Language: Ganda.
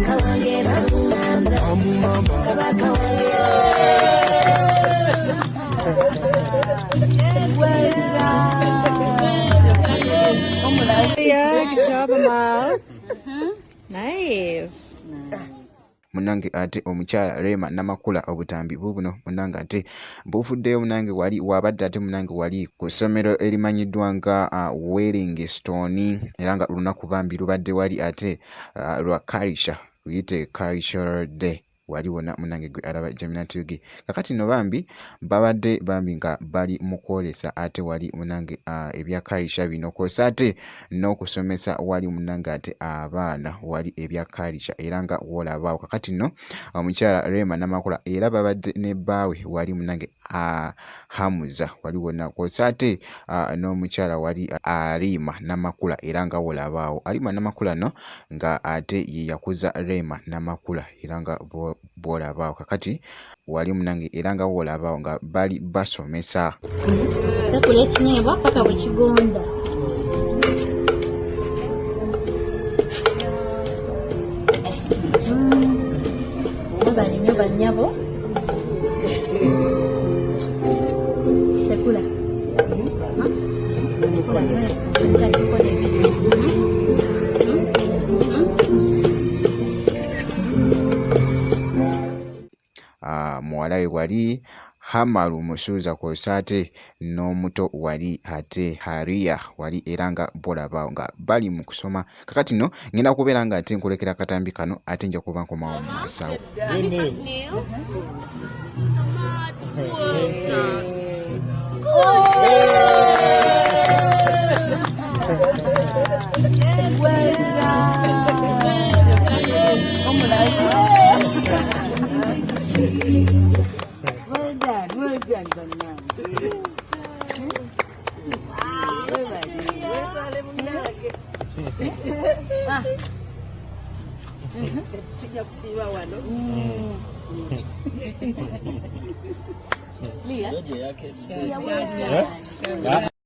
Good job, Amal. Nice. Munange ate omukyala Rema Namakula obutambi bubuno munange ate bufuddeyo munange wali wabadde ate munange wali ku ssomero erimanyiddwa nga Wellingstone era nga lunaku bambi lubadde wali ate lwa culture luyite cultural day wali wona munange gwe alaba Jamina Tugi kakati no bambi babadde bambi nga bali mu kwolesa ate wali munange ebya culture bino kosa ate n'okusomesa wali munange ate abaana wali ebya culture era nga wolabaawo kakati no omukyala Rema Namakula era babadde ne bbaawe wali munange Hamuza wali wona kosa ate n'omukyala wali Alima Namakula era nga wolabaawo Alima Namakula no nga ate ye yakuza Rema Namakula era nga bolabaawo kakati wali munange era nga wolabaawo nga bali basomesa sekula ekinyeebwa paka bwe kigonda balinyoba nnyabo sekula muwala we wali Hamaru Musuuza kosa ate n'omuto wali ate Haria wali era nga bolabaawo nga bali mu kusoma kakati no ngenda kubeera nga ate nkulekera katambi kano ate nja kuba nkomawo mu masawo Well done, Banana. Tujja kusiiba wano. Leah? Yes.